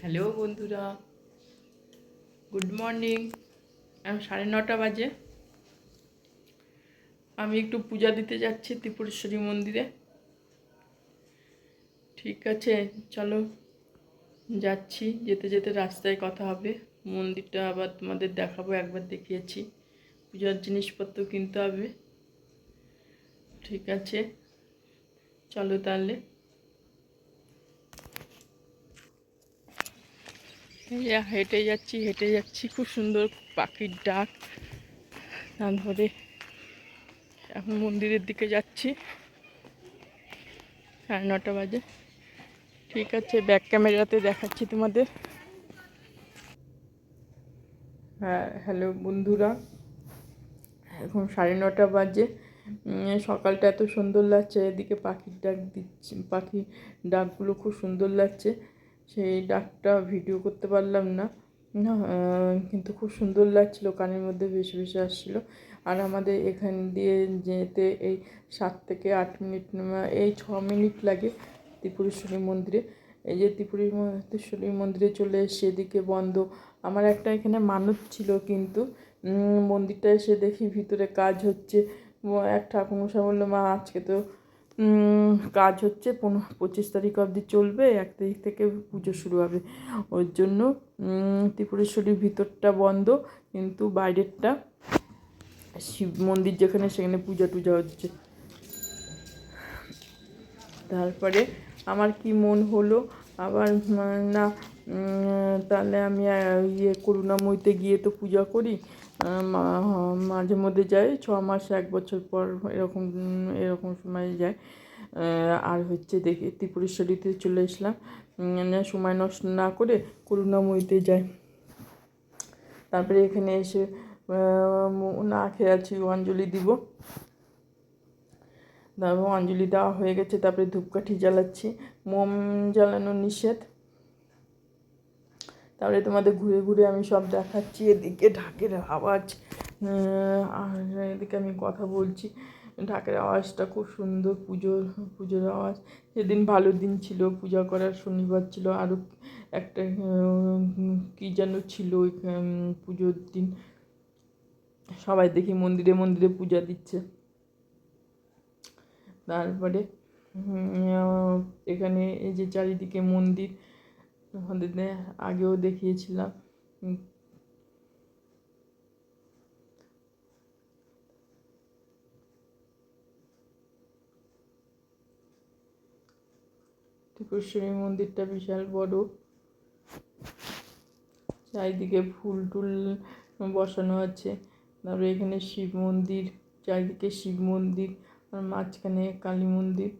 Hello বন্ধুরা, good morning. এখন 9:30 বাজে। আমি একটু পূজা দিতে যাচ্ছি ত্রিপুরেশ্বরী মন্দিরে। ঠিক আছে, চলো যাচ্ছি। যেতে যেতে রাস্তায় কথা হবে। মন্দিরটা আবার তোমাদের দেখাবো, একবার দেখিয়েছি। পূজার জিনিসপত্র কিনতে হবে। ঠিক আছে, চলো তাহলে। হেঁটে যাচ্ছি, খুব সুন্দর পাখির ডাক। তারপরে এখন মন্দিরের দিকে যাচ্ছি। 9:30 বাজে। ঠিক আছে, ব্যাক ক্যামেরাতে দেখাচ্ছি তোমাদের। হ্যাঁ, হ্যালো বন্ধুরা, এখন 9:30 বাজে। সকালটা এত সুন্দর লাগছে, এদিকে পাখির ডাক দিচ্ছে, পাখির ডাকগুলো খুব সুন্দর লাগছে। সেই ডাকটা ভিডিও করতে পারলাম না, কিন্তু খুব সুন্দর লাগছিল, কানের মধ্যে ভেসে ভেসে আসছিলো। আর আমাদের এখান দিয়ে যেতে এই 7 থেকে 8 মিনিট, এই 6 মিনিট লাগে ত্রিপুরেশ্বরী মন্দিরে। এই যে ত্রিপুরেশ্বরী মন্দিরে চলে এসে এদিকে বন্ধ। আমার একটা এখানে মানত ছিল, কিন্তু মন্দিরটা এসে দেখি ভিতরে কাজ হচ্ছে। এক ঠাকুরমশাই বললো, মা আজকে তো কাজ হচ্ছে, 25 তারিখ অবধি চলবে, 1 তারিখ থেকে পুজো শুরু হবে। ওর জন্য ত্রিপুরেশ্বরীর ভিতরটা বন্ধ, কিন্তু বাইরেরটা শিব মন্দির যেখানে, সেখানে পূজা টুজা হচ্ছে। তারপরে আমার কি মন হলো আবার, না তাহলে আমি করুণাময়ীতে গিয়ে তো পূজা করি। মাঝে মধ্যে যাই, 6 মাস 1 বছর পর এরকম এরকম সময় যাই। আর হচ্ছে দেখি ত্রিপুরেশ্বরীতে চলে এসলাম, সময় নষ্ট না করে করুণাময়ীতে যাই। তারপরে এখানে এসে না খেয়ে আছি, অঞ্জলি দিব। তারপর অঞ্জলি দেওয়া হয়ে গেছে, তারপরে ধূপকাঠি জ্বালাচ্ছি। মোম জ্বালানো নিষেধ। তারপরে তোমাদের ঘুরে ঘুরে আমি সব দেখাচ্ছি। এদিকে ঢাকের আওয়াজ, আর এদিকে আমি কথা বলছি। ঢাকের আওয়াজটা খুব সুন্দর, পুজোর আওয়াজ। সেদিন ভালো দিন ছিল, পূজা করার শনিবার ছিল। আরও একটা কী যেন ছিল ওই পুজোর দিন। সবাই দেখি মন্দিরে মন্দিরে পূজা দিচ্ছে। তারপরে এখানে এই যে চারিদিকে মন্দির, আমাদের আগেও দেখিয়েছিলাম। ত্রিপুরেশ্বরী মন্দিরটা বিশাল বড়, চারিদিকে ফুল টুল বসানো আছে। তারপরে এখানে শিব মন্দির, চারিদিকে শিব মন্দির, আর মাঝখানে কালী মন্দির।